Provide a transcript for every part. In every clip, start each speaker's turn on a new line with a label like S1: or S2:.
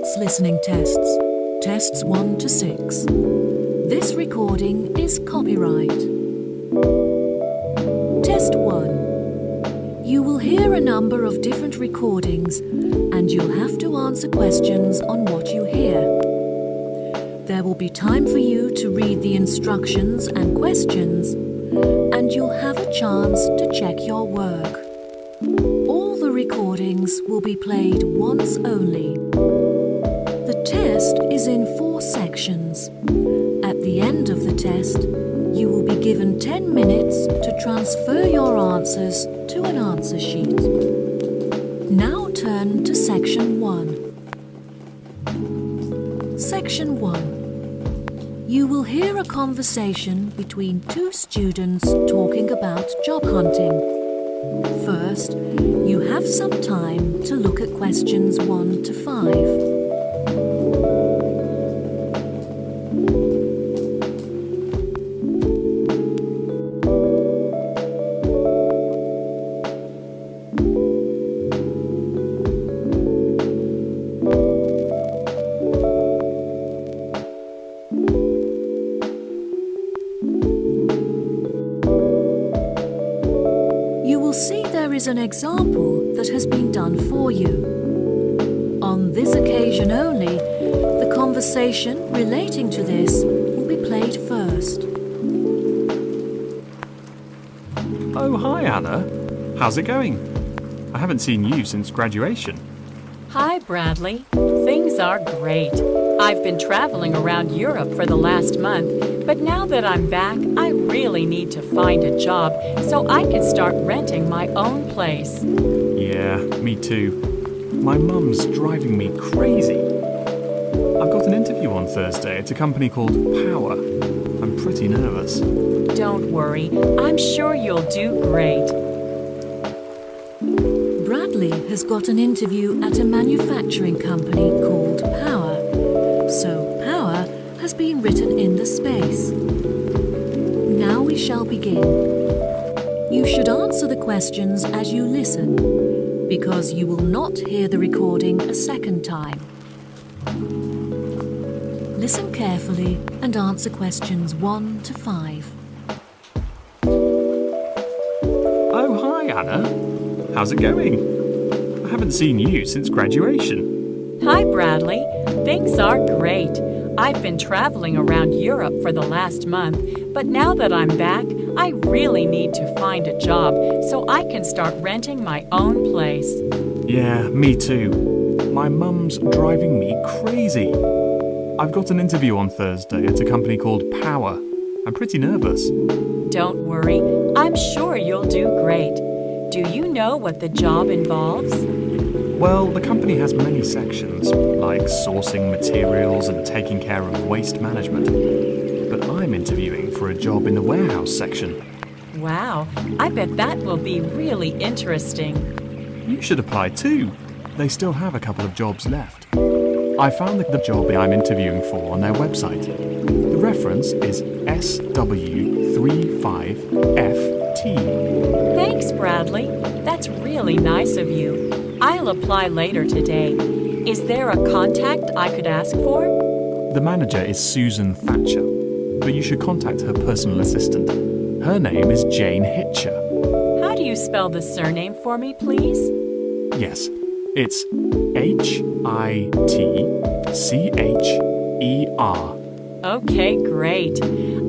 S1: IELTS listening tests, tests 1 to 6. This recording is copyright. Test 1. You will hear a number of different recordings and you'll have to answer questions on what you hear. There will be time for you to read the instructions and questions, and you'll have a chance to check your work. All the recordings will be played once only. The test is in 4 sections. At the end of the test, you will be given 10 minutes to transfer your answers to an answer sheet. Now turn to Section 1. Section 1. You will hear a conversation between 2 students talking about job hunting. First, you have some time to look at questions 1 to 5. You will see there is an example that has been done for you. On this occasion only, the conversation relating to this will be played first.
S2: Oh, hi Anna. How's it going? I haven't seen you since graduation.
S3: Hi, Bradley. Things are great. I've been traveling around Europe for the last month, but now that I'm back, I really need to find a job so I can start renting my own place.
S2: Yeah, me too. My mum's driving me crazy. I've got an interview on Thursday at a company called Power. I'm pretty nervous.
S3: Don't worry, I'm sure you'll do great.
S1: Bradley has got an interview at a manufacturing company called Power. So Power has been written in the space. Now we shall begin. You should answer the questions as you listen, because you will not hear the recording a second time. Listen carefully and answer questions 1 to 5.
S2: Oh, hi Anna. How's it going? I haven't seen you since graduation.
S3: Hi, Bradley. Things are great. I've been traveling around Europe for the last month, but now that I'm back, I really need to find a job so I can start renting my own place.
S2: Yeah, me too. My mum's driving me crazy. I've got an interview on Thursday at a company called Power. I'm pretty nervous.
S3: Don't worry, I'm sure you'll do great. Do you know what the job involves?
S2: Well, the company has many sections, like sourcing materials and taking care of waste management. But I'm interviewing for a job in the warehouse section.
S3: Wow, I bet that will be really interesting.
S2: You should apply too. They still have a couple of jobs left. I found the job I'm interviewing for on their website. The reference is SW35FT.
S3: Thanks, Bradley. That's really nice of you. I'll apply later today. Is there a contact I could ask for?
S2: The manager is Susan Thatcher, but you should contact her personal assistant. Her name is Jane Hitcher.
S3: How do you spell the surname for me, please?
S2: Yes, it's Hitcher.
S3: Okay, great.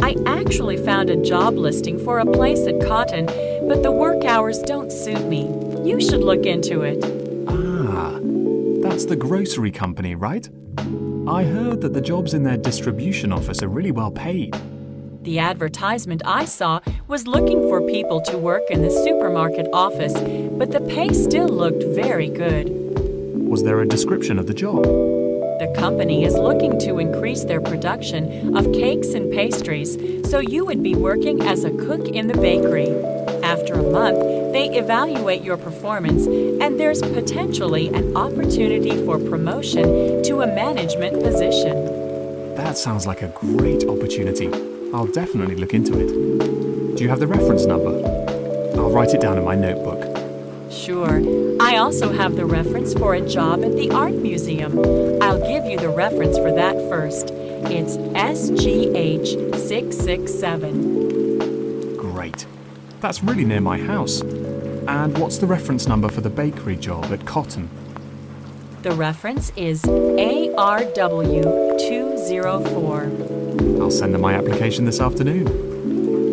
S3: I actually found a job listing for a place at Cotton, but the work hours don't suit me. You should look into it.
S2: Ah, that's the grocery company, right? I heard that the jobs in their distribution office are really well paid.
S3: The advertisement I saw was looking for people to work in the supermarket office, but the pay still looked very good.
S2: Was there a description of the job?
S3: The company is looking to increase their production of cakes and pastries, so you would be working as a cook in the bakery. After a month, they evaluate your performance, and there's potentially an opportunity for promotion to a management position.
S2: That sounds like a great opportunity. I'll definitely look into it. Do you have the reference number? I'll write it down in my notebook.
S3: Sure. I also have the reference for a job at the art museum. I'll give you the reference for that first. It's SGH667.
S2: Great. That's really near my house. And what's the reference number for the bakery job at Cotton?
S3: The reference is ARW204.
S2: I'll send them my application this afternoon.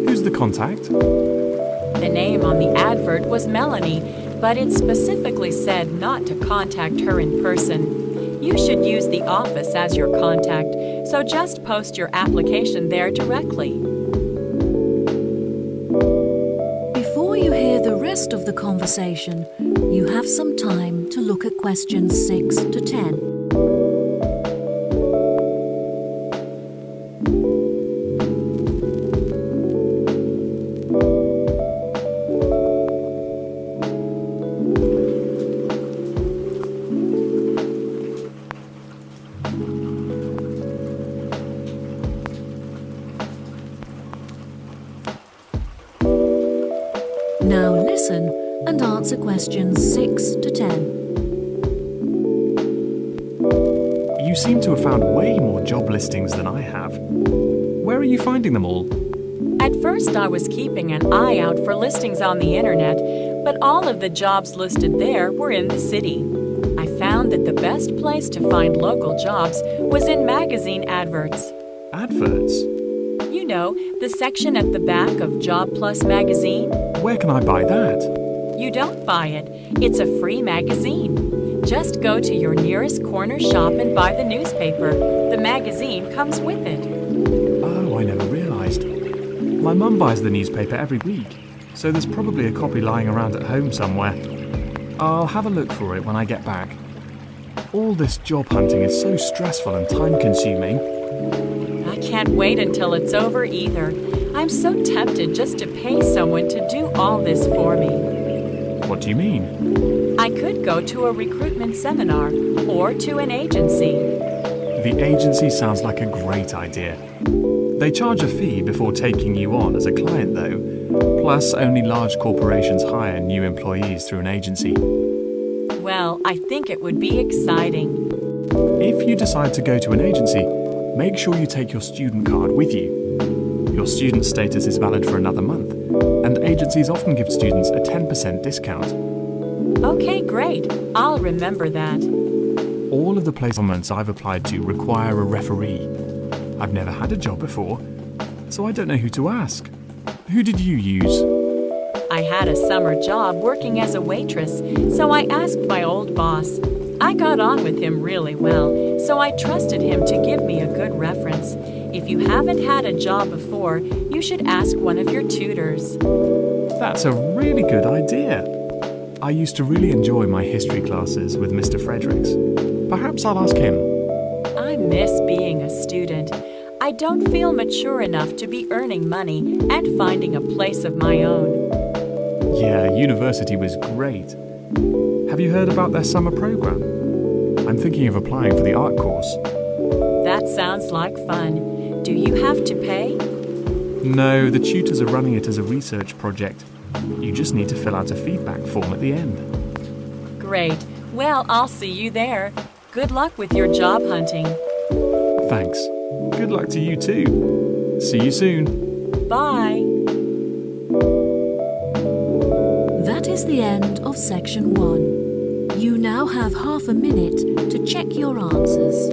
S2: Who's the contact?
S3: The name on the advert was Melanie, but it specifically said not to contact her in person. You should use the office as your contact, so just post your application there directly.
S1: Before you hear the rest of the conversation, you have some time to look at questions 6 to 10. Now listen and answer questions 6 to 10.
S2: You seem to have found way more job listings than I have. Where are you finding them all?
S3: At first, I was keeping an eye out for listings on the internet, but all of the jobs listed there were in the city. I found that the best place to find local jobs was in magazine adverts.
S2: Adverts?
S3: You know, the section at the back of Job Plus magazine.
S2: Where can I buy that?
S3: You don't buy it. It's a free magazine. Just go to your nearest corner shop and buy the newspaper. The magazine comes with it.
S2: Oh, I never realised. My mum buys the newspaper every week, so there's probably a copy lying around at home somewhere. I'll have a look for it when I get back. All this job hunting is so stressful and time-consuming.
S3: I can't wait until it's over either. I'm so tempted just to pay someone to do all this for me.
S2: What do you mean?
S3: I could go to a recruitment seminar or to an agency.
S2: The agency sounds like a great idea. They charge a fee before taking you on as a client, though. Plus, only large corporations hire new employees through an agency.
S3: Well, I think it would be exciting.
S2: If you decide to go to an agency, make sure you take your student card with you. Your student status is valid for another month, and agencies often give students a 10% discount.
S3: Okay, great. I'll remember that.
S2: All of the placements I've applied to require a referee. I've never had a job before, so I don't know who to ask. Who did you use?
S3: I had a summer job working as a waitress, so I asked my old boss. I got on with him really well, so I trusted him to give me a good reference. If you haven't had a job before, you should ask one of your tutors.
S2: That's a really good idea. I used to really enjoy my history classes with Mr. Fredericks. Perhaps I'll ask him.
S3: I miss being a student. I don't feel mature enough to be earning money and finding a place of my own.
S2: Yeah, university was great. Have you heard about their summer program? I'm thinking of applying for the art course.
S3: That sounds like fun. Do you have to pay?
S2: No, the tutors are running it as a research project. You just need to fill out a feedback form at the end.
S3: Great. Well, I'll see you there. Good luck with your job hunting.
S2: Thanks. Good luck to you too. See you soon.
S3: Bye.
S1: That is the end of section 1. You now have half a minute to check your answers.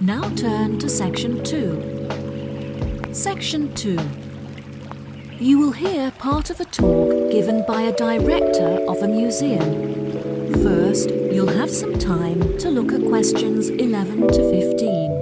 S1: Now turn to section 2. Section 2. You will hear part of a talk given by a director of a museum. First, you'll have some time to look at questions 11 to 15.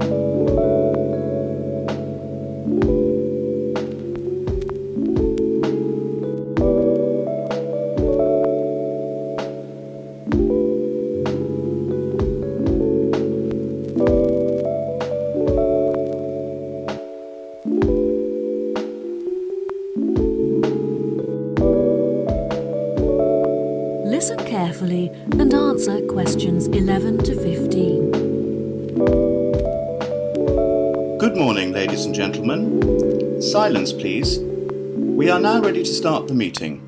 S4: Good morning, ladies and gentlemen. Silence, please. We are now ready to start the meeting.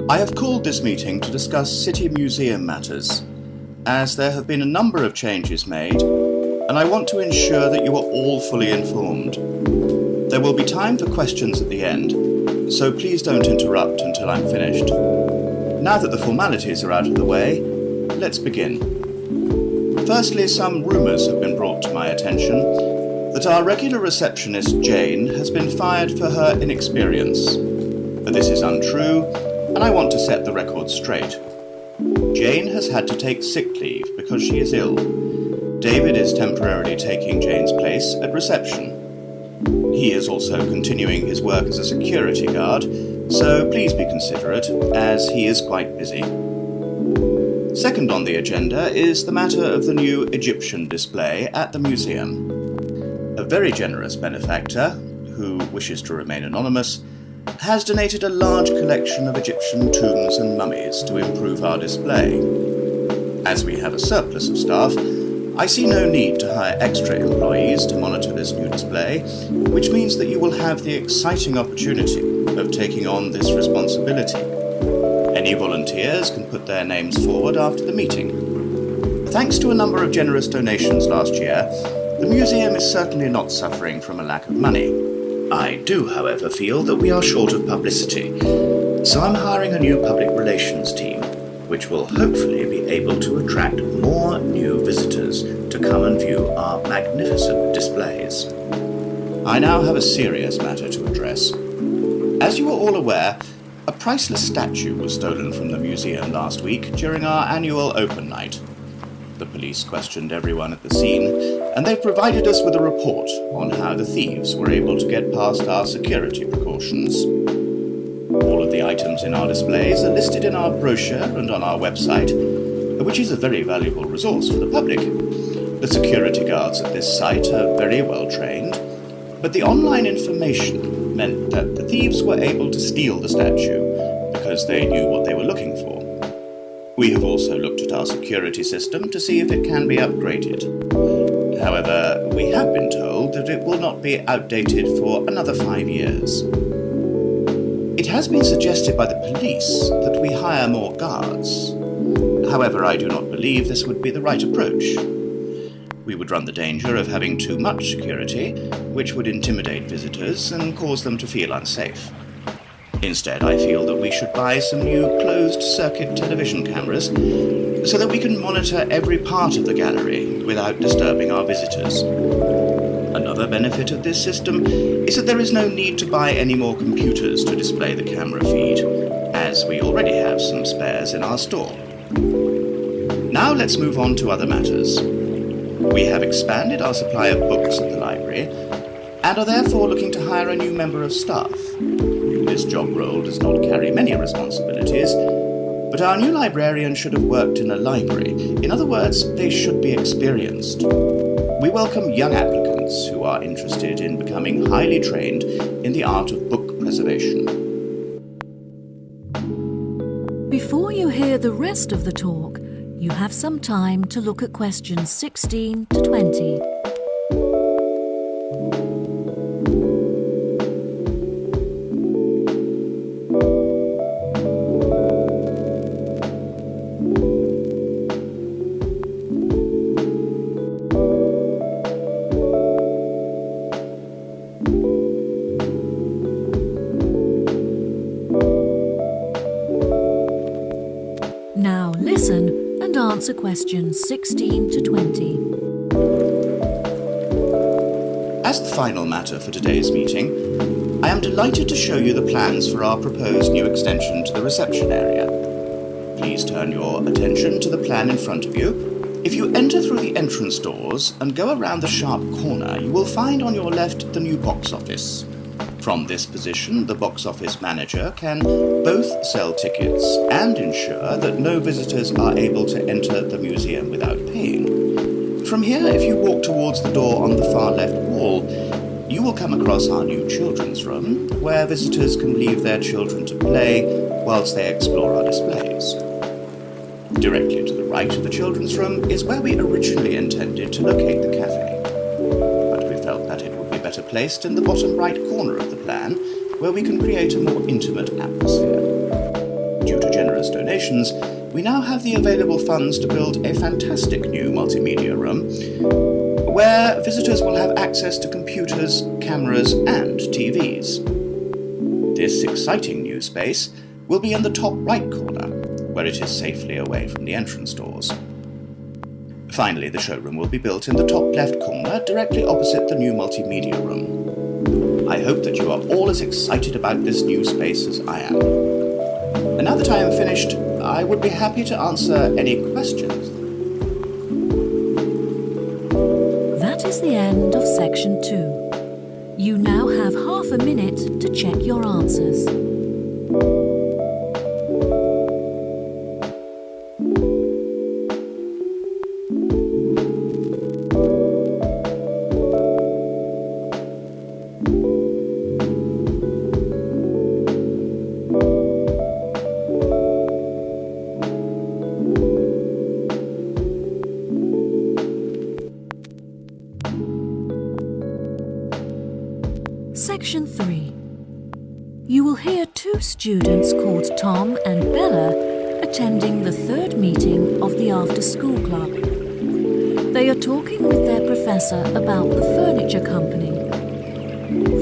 S4: I have called this meeting to discuss City Museum matters, as there have been a number of changes made, and I want to ensure that you are all fully informed. There will be time for questions at the end, so please don't interrupt until I'm finished. Now that the formalities are out of the way, let's begin. Firstly, some rumours have been brought to my attention that our regular receptionist, Jane, has been fired for her inexperience. But this is untrue, and I want to set the record straight. Jane has had to take sick leave because she is ill. David is temporarily taking Jane's place at reception. He is also continuing his work as a security guard, so please be considerate, as he is quite busy. Second on the agenda is the matter of the new Egyptian display at the museum. A very generous benefactor, who wishes to remain anonymous, has donated a large collection of Egyptian tombs and mummies to improve our display. As we have a surplus of staff, I see no need to hire extra employees to monitor this new display, which means that you will have the exciting opportunity of taking on this responsibility. Any volunteers can put their names forward after the meeting. Thanks to a number of generous donations last year, the museum is certainly not suffering from a lack of money. I do, however, feel that we are short of publicity, so I'm hiring a new public relations team, which will hopefully be able to attract more new visitors to come and view our magnificent displays. I now have a serious matter to address. As you are all aware, a priceless statue was stolen from the museum last week during our annual open night. The police questioned everyone at the scene, and they've provided us with a report on how the thieves were able to get past our security precautions. All of the items in our displays are listed in our brochure and on our website, which is a very valuable resource for the public. The security guards at this site are very well trained, but the online information meant that the thieves were able to steal the statue because they knew what they were looking for. We have also looked at our security system to see if it can be upgraded. However, we have been told that it will not be outdated for another 5 years. It has been suggested by the police that we hire more guards. However, I do not believe this would be the right approach. We would run the danger of having too much security, which would intimidate visitors and cause them to feel unsafe. Instead, I feel that we should buy some new closed-circuit television cameras so that we can monitor every part of the gallery without disturbing our visitors. Another benefit of this system is that there is no need to buy any more computers to display the camera feed, as we already have some spares in our store. Now let's move on to other matters. We have expanded our supply of books at the library and are therefore looking to hire a new member of staff. This job role does not carry many responsibilities, but our new librarian should have worked in a library. In other words, they should be experienced. We welcome young applicants who are interested in becoming highly trained in the art of book preservation.
S1: Before you hear the rest of the talk, you have some time to look at questions 16 to 20. Now listen and answer questions 16 to 20.
S4: As the final matter for today's meeting, I am delighted to show you the plans for our proposed new extension to the reception area. Please turn your attention to the plan in front of you. If you enter through the entrance doors and go around the sharp corner, you will find on your left the new box office. From this position, the box office manager can both sell tickets and ensure that no visitors are able to enter the museum without paying. From here, if you walk towards the door on the far left wall, you will come across our new children's room, where visitors can leave their children to play whilst they explore our displays. Directly to the right of the children's room is where we originally intended to locate the cafe. But we felt placed in the bottom right corner of the plan, where we can create a more intimate atmosphere. Due to generous donations, we now have the available funds to build a fantastic new multimedia room, where visitors will have access to computers, cameras, and TVs. This exciting new space will be in the top right corner, where it is safely away from the entrance doors. Finally, the showroom will be built in the top left corner, directly opposite the new multimedia room. I hope that you are all as excited about this new space as I am. And now that I am finished, I would be happy to answer any questions.
S1: That is the end of section 2. You now have half a minute to check your answers. Section 3. You will hear two students called Tom and Bella attending the third meeting of the after-school club. They are talking with their professor about the furniture company.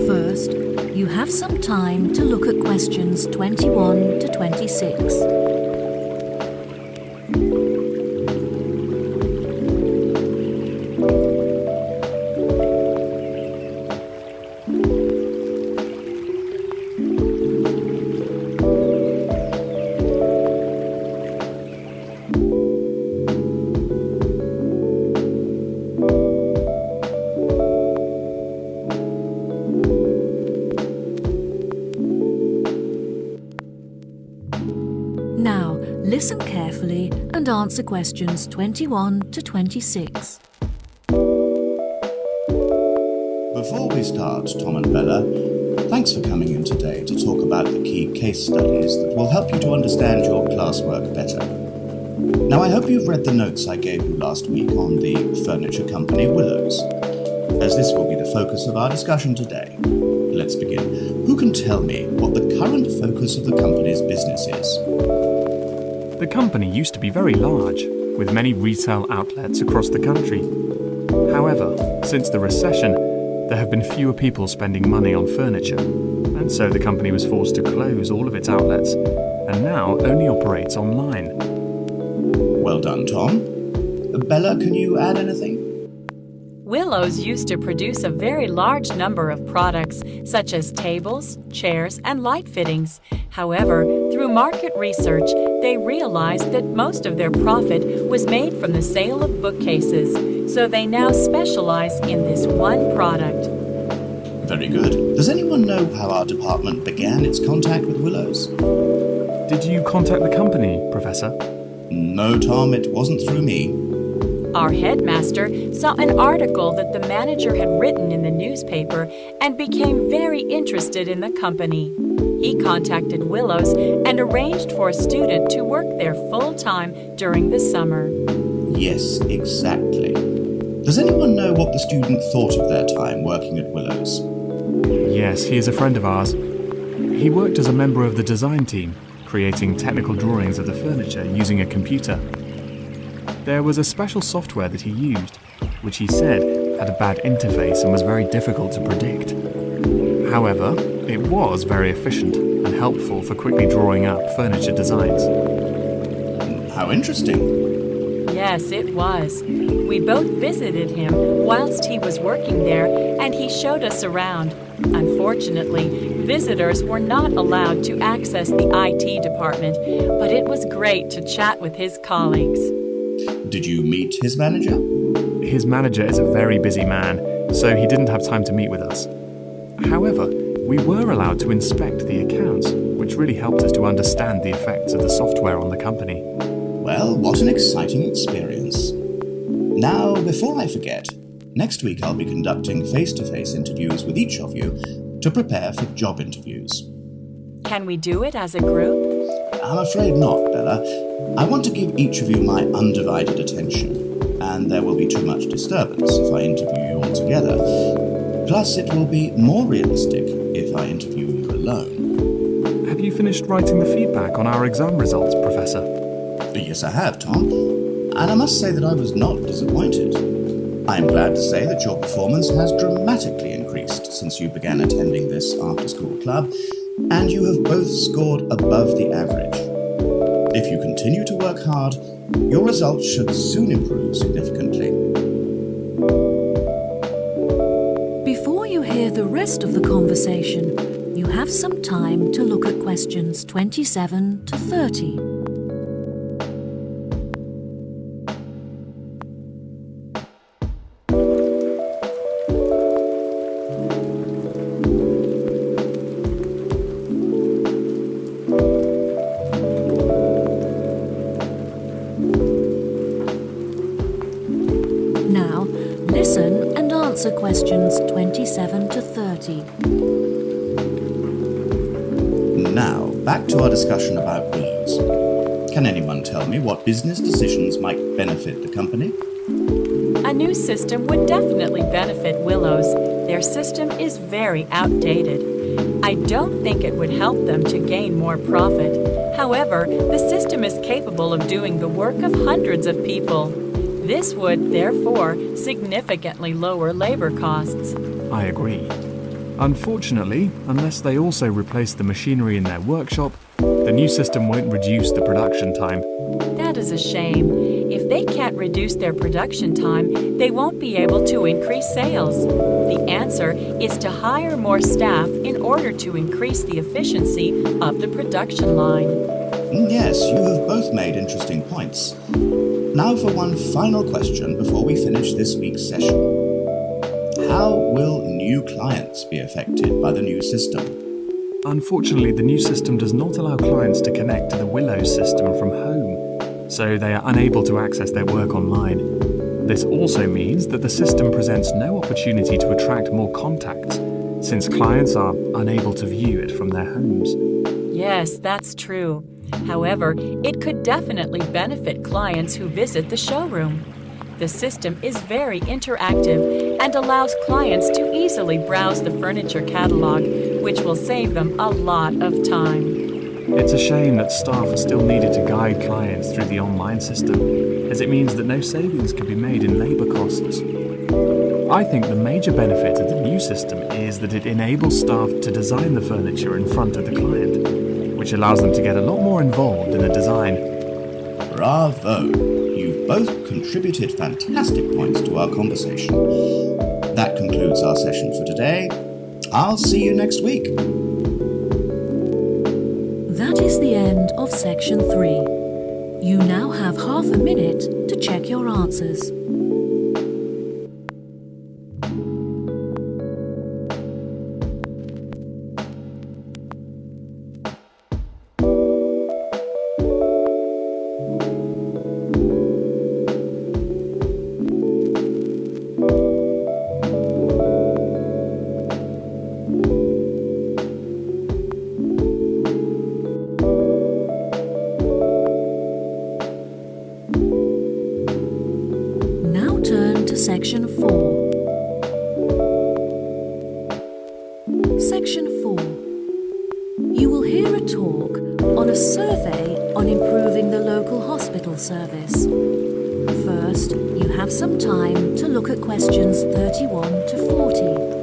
S1: First, you have some time to look at questions 21 to 26. Now, listen carefully and answer questions 21 to 26.
S4: Before we start, Tom and Bella, thanks for coming in today to talk about the key case studies that will help you to understand your classwork better. Now, I hope you've read the notes I gave you last week on the furniture company Willows, as this will be the focus of our discussion today. Let's begin. Who can tell me what the current focus of the company's business is?
S2: The company used to be very large, with many retail outlets across the country. However, since the recession, there have been fewer people spending money on furniture, and so the company was forced to close all of its outlets, and now only operates online.
S4: Well done, Tom. Bella, can you add anything?
S3: Willows used to produce a very large number of products, such as tables, chairs, and light fittings. However, through market research, they realized that most of their profit was made from the sale of bookcases, so they now specialize in this one product.
S4: Very good. Does anyone know how our department began its contact with Willows?
S2: Did you contact the company, Professor?
S4: No, Tom, it wasn't through me.
S3: Our headmaster saw an article that the manager had written in the newspaper and became very interested in the company. He contacted Willows and arranged for a student to work there full-time during the summer.
S4: Yes, exactly. Does anyone know what the student thought of their time working at Willows?
S2: Yes, he is a friend of ours. He worked as a member of the design team, creating technical drawings of the furniture using a computer. There was a special software that he used, which he said had a bad interface and was very difficult to predict. However, it was very efficient and helpful for quickly drawing up furniture designs.
S4: How interesting.
S3: Yes, it was. We both visited him whilst he was working there, and he showed us around. Unfortunately, visitors were not allowed to access the IT department, but it was great to chat with his colleagues.
S4: Did you meet his manager?
S2: His manager is a very busy man, so he didn't have time to meet with us. However, we were allowed to inspect the accounts, which really helped us to understand the effects of the software on the company.
S4: Well, what an exciting experience. Now, before I forget, next week I'll be conducting face-to-face interviews with each of you to prepare for job interviews.
S3: Can we do it as a group?
S4: I'm afraid not, Bella. I want to give each of you my undivided attention, and there will be too much disturbance if I interview you all together. Plus, it will be more realistic if I interview you alone.
S2: Have you finished writing the feedback on our exam results, Professor?
S4: Yes, I have, Tom. And I must say that I was not disappointed. I am glad to say that your performance has dramatically increased since you began attending this after-school club, and you have both scored above the average. If you continue to work hard, your results should soon improve significantly.
S1: Before you hear the rest of the conversation, you have some time to look at questions 27 to 30. Now, listen and answer questions 27 to 30.
S4: Now, back to our discussion about Willows. Can anyone tell me what business decisions might benefit the company?
S3: A new system would definitely benefit Willows. Their system is very outdated. I don't think it would help them to gain more profit. However, the system is capable of doing the work of hundreds of people. This would, therefore, significantly lower labor costs.
S2: I agree. Unfortunately, unless they also replace the machinery in their workshop, the new system won't reduce the production time.
S3: That is a shame. If they can't reduce their production time, they won't be able to increase sales. The answer is to hire more staff in order to increase the efficiency of the production line.
S4: Yes, you have both made interesting points. Now for one final question before we finish this week's session. How will new clients be affected by the new system?
S2: Unfortunately, the new system does not allow clients to connect to the Willows system from home, so they are unable to access their work online. This also means that the system presents no opportunity to attract more contacts, since clients are unable to view it from their homes.
S3: Yes, that's true. However, it could definitely benefit clients who visit the showroom. The system is very interactive and allows clients to easily browse the furniture catalog, which will save them a lot of time.
S2: It's a shame that staff are still needed to guide clients through the online system, as it means that no savings can be made in labour costs. I think the major benefit of the new system is that it enables staff to design the furniture in front of the client, which allows them to get a lot more involved in the design.
S4: Bravo! You've both contributed fantastic points to our conversation. That concludes our session for today. I'll see you next week.
S1: That is the end of section 3. You now have half a minute to check your answers. Section 4. Section 4. You will hear a talk on a survey on improving the local hospital service. First, you have some time to look at questions 31 to 40.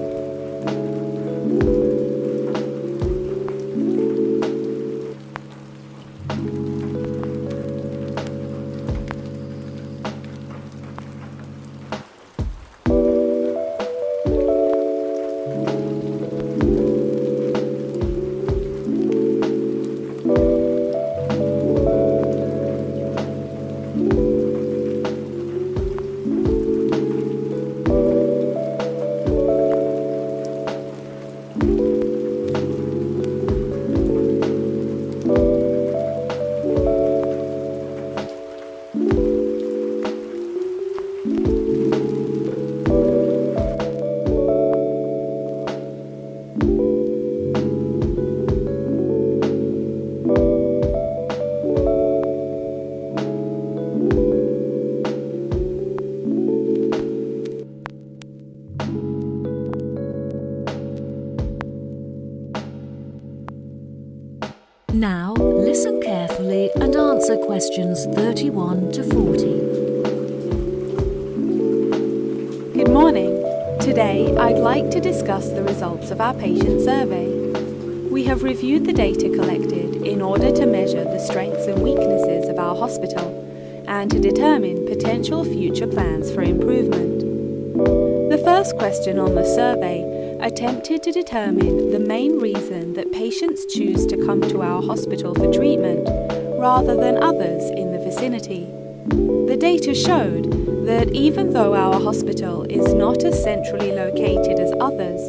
S1: Now, listen carefully and answer questions 31 to 40.
S5: Good morning. Today, I'd like to discuss the results of our patient survey. We have reviewed the data collected in order to measure the strengths and weaknesses of our hospital and to determine potential future plans for improvement. The first question on the survey attempted to determine the main reason that patients choose to come to our hospital for treatment rather than others in the vicinity. The data showed that even though our hospital is not as centrally located as others,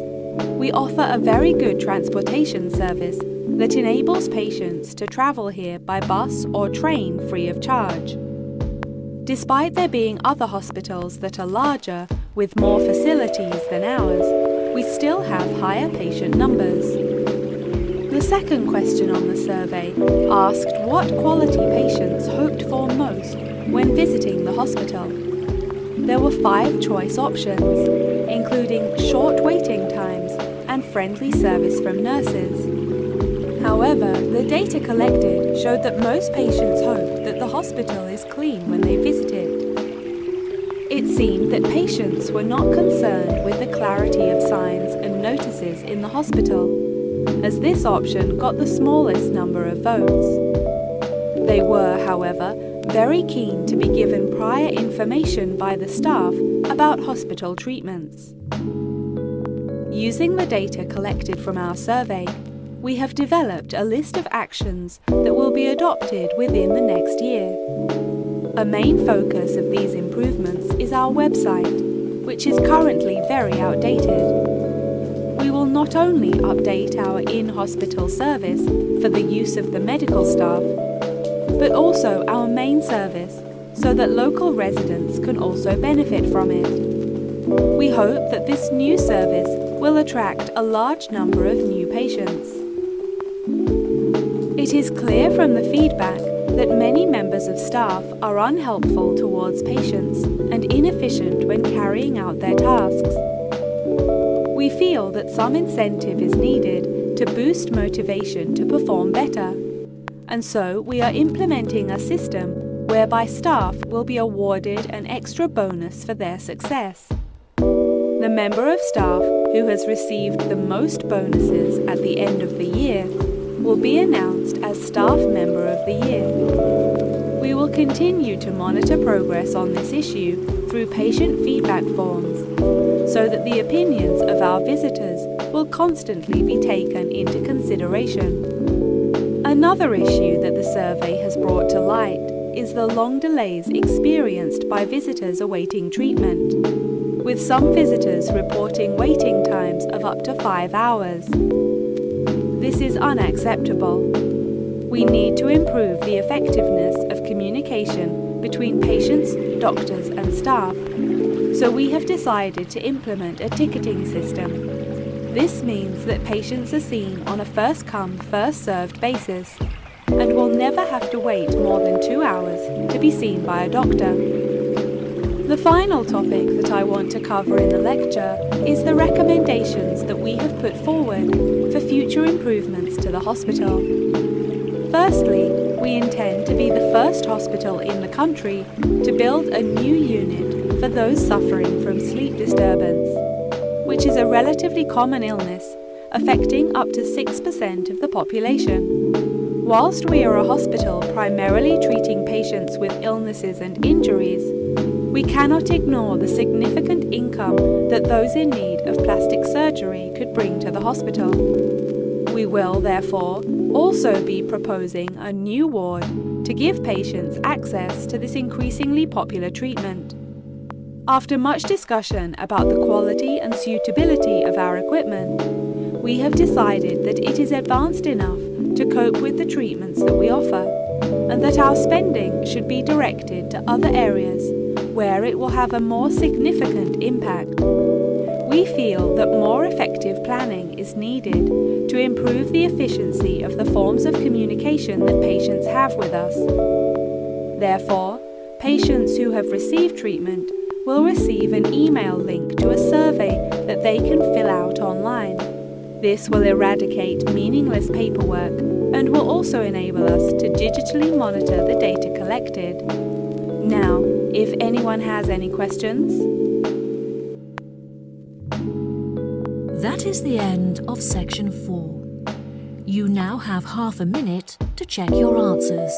S5: we offer a very good transportation service that enables patients to travel here by bus or train free of charge. Despite there being other hospitals that are larger with more facilities than ours, we still have higher patient numbers. The second question on the survey asked what quality patients hoped for most when visiting the hospital. There were 5 choice options, including short waiting times and friendly service from nurses. However, the data collected showed that most patients hoped that the hospital is clean when they visited. It seemed that patients were not concerned with the clarity of signs and notices in the hospital, as this option got the smallest number of votes. They were, however, very keen to be given prior information by the staff about hospital treatments. Using the data collected from our survey, we have developed a list of actions that will be adopted within the next year. A main focus of these improvements is our website, which is currently very outdated. We will not only update our in-hospital service for the use of the medical staff, but also our main service so that local residents can also benefit from it. We hope that this new service will attract a large number of new patients. It is clear from the feedback that many members of staff are unhelpful towards patients and inefficient when carrying out their tasks. We feel that some incentive is needed to boost motivation to perform better, and so we are implementing a system whereby staff will be awarded an extra bonus for their success. The member of staff who has received the most bonuses at the end of the year will be announced as Staff Member of the Year. We will continue to monitor progress on this issue through patient feedback forms, so that the opinions of our visitors will constantly be taken into consideration. Another issue that the survey has brought to light is the long delays experienced by visitors awaiting treatment, with some visitors reporting waiting times of up to 5 hours. This is unacceptable. We need to improve the effectiveness of communication between patients, doctors and staff, so we have decided to implement a ticketing system. This means that patients are seen on a first-come, first-served basis and will never have to wait more than 2 hours to be seen by a doctor. The final topic that I want to cover in the lecture is the recommendations that we have put forward for future improvements to the hospital. Firstly, we intend to be the first hospital in the country to build a new unit for those suffering from sleep disturbance, which is a relatively common illness affecting up to 6% of the population. Whilst we are a hospital primarily treating patients with illnesses and injuries, we cannot ignore the significant income that those in need of plastic surgery could bring to the hospital. We will, therefore, also be proposing a new ward to give patients access to this increasingly popular treatment. After much discussion about the quality and suitability of our equipment, we have decided that it is advanced enough to cope with the treatments that we offer, and that our spending should be directed to other areas where it will have a more significant impact. We feel that more effective planning is needed to improve the efficiency of the forms of communication that patients have with us. Therefore, patients who have received treatment will receive an email link to a survey that they can fill out online. This will eradicate meaningless paperwork and will also enable us to digitally monitor the data collected. Now, if anyone has any questions.
S1: That is the end of section 4. You now have half a minute to check your answers.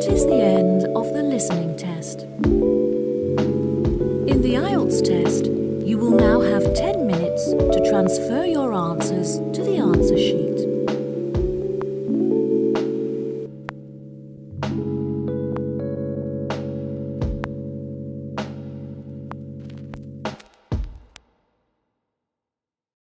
S1: That is the end of the listening test. In the IELTS test, you will now have 10 minutes to transfer your answers to the answer sheet.